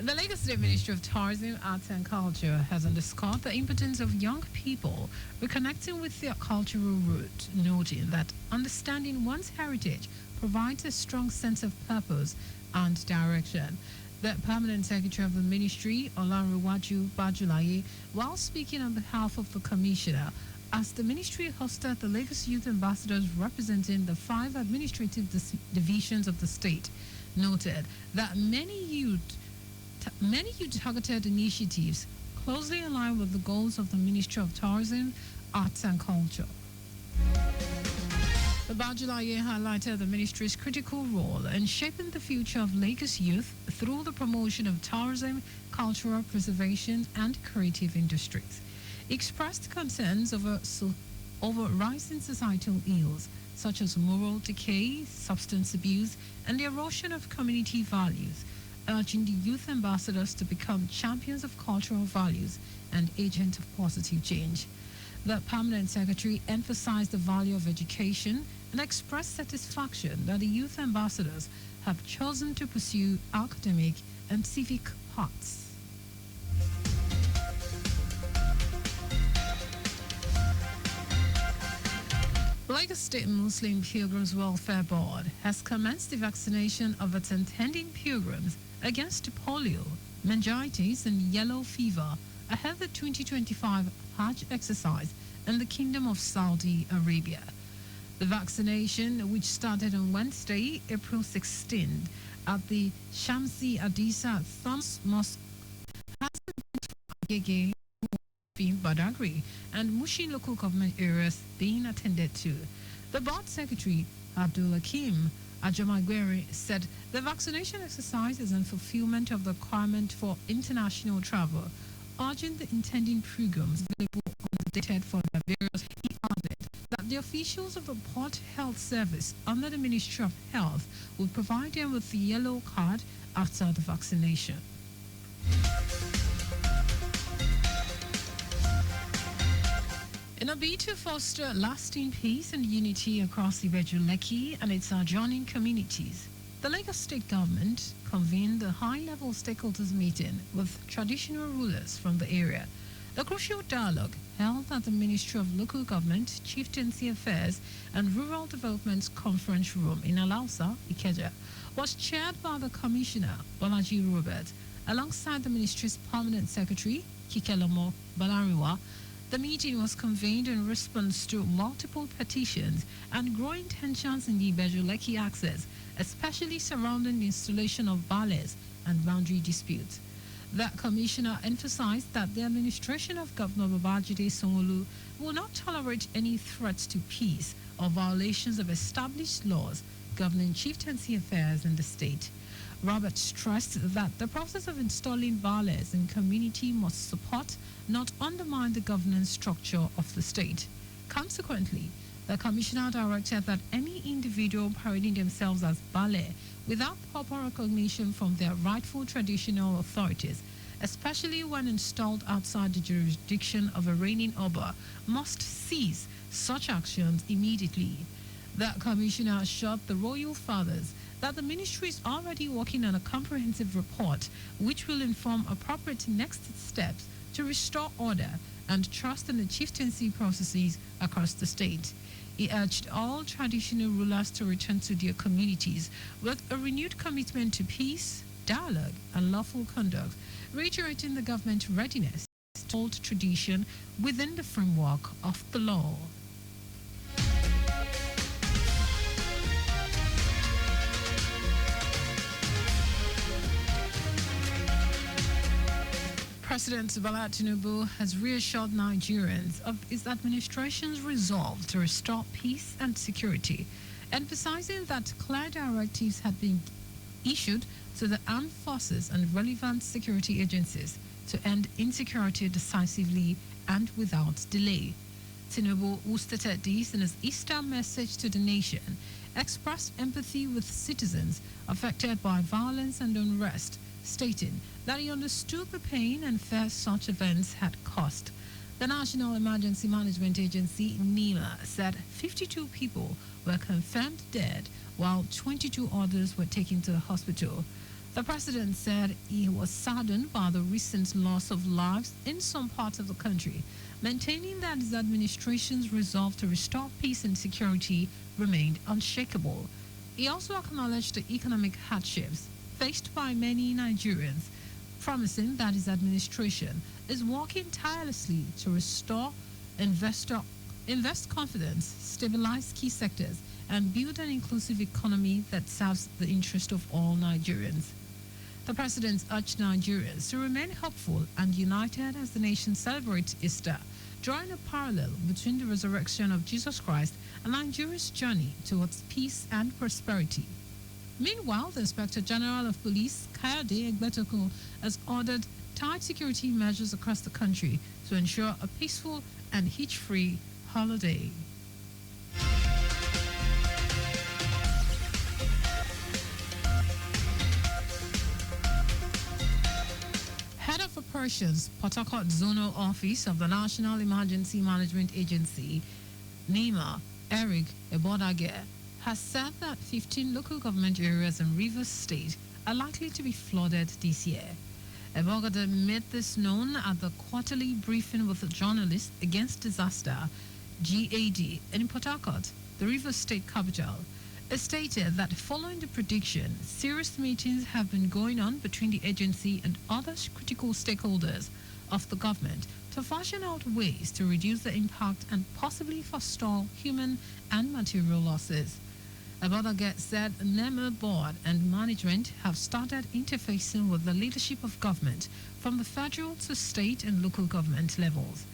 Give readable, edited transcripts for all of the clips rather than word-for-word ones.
The Lagos State Ministry of Tourism, Arts and Culture has underscored the importance of young people reconnecting with their cultural roots, noting that understanding one's heritage provides a strong sense of purpose and direction. The Permanent Secretary of the Ministry, Olanrewaju Bajulaye, while speaking on behalf of the Commissioner, as the Ministry hosted the Lagos Youth Ambassadors representing the 5 administrative divisions of the state, noted that many youth-targeted initiatives closely align with the goals of the Ministry of Tourism, Arts and Culture. The Bajulaye highlighted the ministry's critical role in shaping the future of Lagos youth through the promotion of tourism, cultural preservation, and creative industries. He expressed concerns over rising societal ills such as moral decay, substance abuse, and the erosion of community values, urging the youth ambassadors to become champions of cultural values and agents of positive change. The Permanent Secretary emphasized the value of education and expressed satisfaction that the youth ambassadors have chosen to pursue academic and civic paths. Lagos State Muslim Pilgrims Welfare Board has commenced the vaccination of its intending pilgrims against polio, meningitis, and yellow fever ahead of the 2025 Hajj exercise in the Kingdom of Saudi Arabia. The vaccination, which started on Wednesday, April 16, at the Shamsi Adisa Thuns Mosque, has been Badagry and Mushin local government areas being attended to. The board secretary, Abdul Hakim Ajamagweri, said the vaccination exercise is in fulfillment of the requirement for international travel, urging the intending pilgrims available on the dated for their various. He added that the officials of the Port Health Service under the Ministry of Health will provide them with the yellow card after the vaccination. In a bid to foster lasting peace and unity across the Ibeju-Lekki and its adjoining communities, the Lagos State government convened a high-level stakeholders meeting with traditional rulers from the area. The crucial dialogue, held at the Ministry of Local Government, Chieftaincy Affairs and Rural Development Conference Room in Alausa, Ikeja, was chaired by the Commissioner, Bolaji Robert, alongside the Ministry's Permanent Secretary, Kikelomo Balariwa. The meeting was convened in response to multiple petitions and growing tensions in the Ibeju-Lekki axis, especially surrounding the installation of barriers and boundary disputes. The commissioner emphasized that the administration of Governor Babajide Sanwo-Olu will not tolerate any threats to peace or violations of established laws governing chieftaincy affairs in the state. Robert stressed that the process of installing barriers in community must support, not undermine the governance structure of the state. Consequently, the commissioner directed that any individual parading themselves as Bale without proper recognition from their rightful traditional authorities, especially when installed outside the jurisdiction of a reigning Oba, must cease such actions immediately. The commissioner assured the royal fathers that the ministry is already working on a comprehensive report which will inform appropriate next steps to restore order and trust in the chieftaincy processes across the state. He urged all traditional rulers to return to their communities with a renewed commitment to peace, dialogue, and lawful conduct, reiterating the government's readiness to hold tradition within the framework of the law. President Bola Tinubu has reassured Nigerians of his administration's resolve to restore peace and security, emphasizing that clear directives had been issued to the armed forces and relevant security agencies to end insecurity decisively and without delay. Tinubu, who stated this in his Easter message to the nation, expressed empathy with citizens affected by violence and unrest, stating that he understood the pain and fear such events had caused. The National Emergency Management Agency, NEMA, said 52 people were confirmed dead while 22 others were taken to the hospital. The president said he was saddened by the recent loss of lives in some parts of the country, maintaining that his administration's resolve to restore peace and security remained unshakable. He also acknowledged the economic hardships faced by many Nigerians, promising that his administration is working tirelessly to restore invest confidence, stabilize key sectors, and build an inclusive economy that serves the interest of all Nigerians. The president urged Nigerians to remain hopeful and united as the nation celebrates Easter, drawing a parallel between the resurrection of Jesus Christ and Nigeria's journey towards peace and prosperity. Meanwhile, the Inspector General of Police, Kayode Egbetokun, has ordered tight security measures across the country to ensure a peaceful and hitch-free holiday. Head of Operations, Port Harcourt Zonal Office of the National Emergency Management Agency, NEMA, Eric Ebodage, has said that 15 local government areas in Rivers State are likely to be flooded this year. Ebogade made this known at the quarterly briefing with the journalists against disaster, GAD, in Port Harcourt, the Rivers State capital. It stated that following the prediction, serious meetings have been going on between the agency and other critical stakeholders of the government to fashion out ways to reduce the impact and possibly forestall human and material losses. Abadaget said NEMA board and management have started interfacing with the leadership of government from the federal to state and local government levels.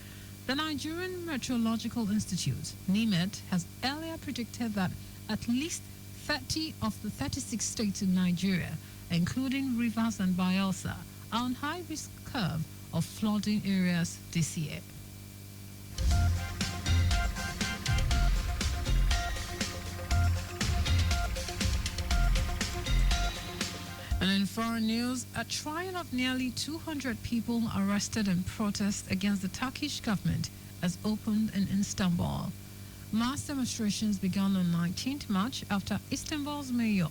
The Nigerian Meteorological Institute, NIMET, has earlier predicted that at least 30 of the 36 states in Nigeria, including Rivers and Bayelsa, are on high-risk curve of flooding areas this year. And in foreign news, a trial of nearly 200 people arrested in protest against the Turkish government has opened in Istanbul. Mass demonstrations began on 19th March after Istanbul's mayor,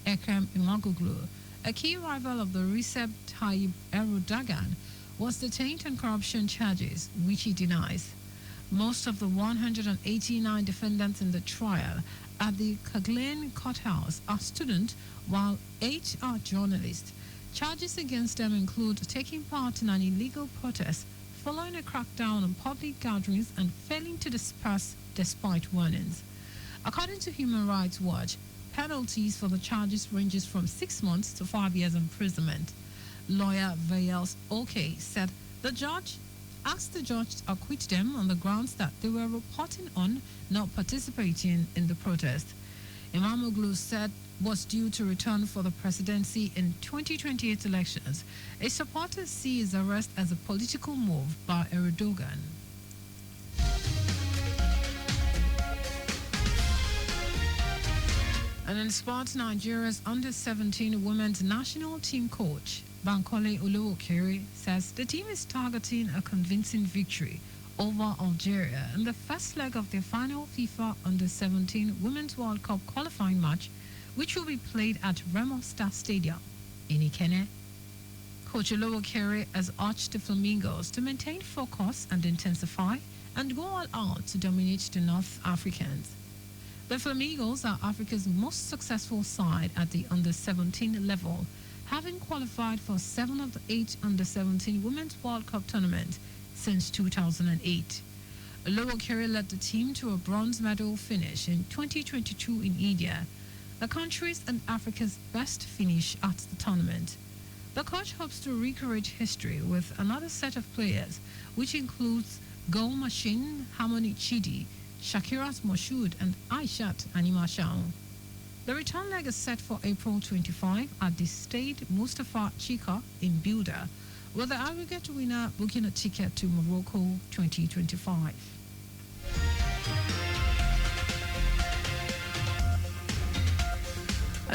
Ekrem İmamoğlu, a key rival of the Recep Tayyip Erdogan, was detained on corruption charges, which he denies. Most of the 189 defendants in the trial at the Kaglen courthouse are students, while 8 are journalists. Charges against them include taking part in an illegal protest, following a crackdown on public gatherings, and failing to disperse despite warnings. According to Human Rights Watch, penalties for the charges ranges from 6 months to 5 years imprisonment. Lawyer Vayels Oke said the judge asked the judge to acquit them on the grounds that they were reporting on not participating in the protest. İmamoğlu said was due to return for the presidency in 2028 elections. His supporters see his arrest as a political move by Erdogan. And in sports, Nigeria's under-17 women's national team coach, Bankole Olowokere, says the team is targeting a convincing victory over Algeria in the first leg of their final FIFA Under-17 Women's World Cup qualifying match, which will be played at Remo Star Stadium in Ikenne. Coach Olowokere has urged the Flamingos to maintain focus and intensify and go all out to dominate the North Africans. The Flamingos are Africa's most successful side at the Under-17 level, having qualified for 7 of the 8 Under-17 Women's World Cup tournaments since 2008. Olowokere led the team to a bronze medal finish in 2022 in India, the country's and Africa's best finish at the tournament. The coach hopes to recreate history with another set of players, which includes goal machine Harmony Chidi, Shakirat Moshood, and Aishat Animashao. The return leg is set for April 25 at the Stade Mustafa Chika in Builder, with the aggregate winner booking a ticket to Morocco 2025.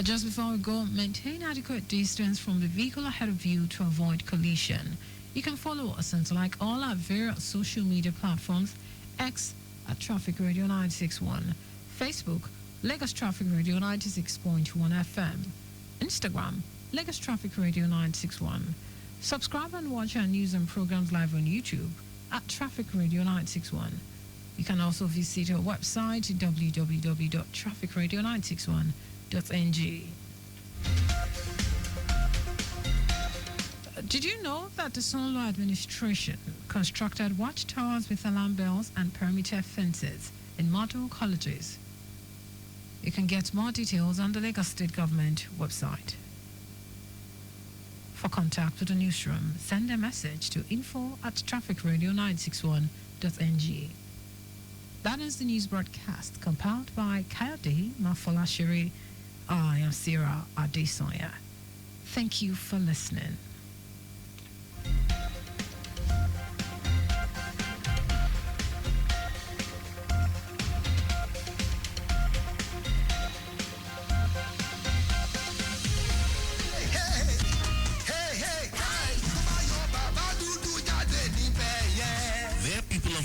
Just before we go, maintain adequate distance from the vehicle ahead of you to avoid collision. You can follow us and like all our various social media platforms: X at Traffic Radio 961, Facebook, Lagos Traffic Radio 96.1 FM, Instagram, Lagos Traffic Radio 961. Subscribe and watch our news and programs live on YouTube at Traffic Radio 961. You can also visit our website www.trafficradio961.ng. Did you know that the Sonlo administration constructed watchtowers with alarm bells and perimeter fences in model colleges? You can get more details on the Lagos State Government website. For contact with the newsroom, send a message to info@trafficradio961.ng. That is the news broadcast compiled by Kayode Mafolashiri. I am Sarah Adesanya. Thank you for listening.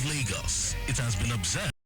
Lagos, it has been observed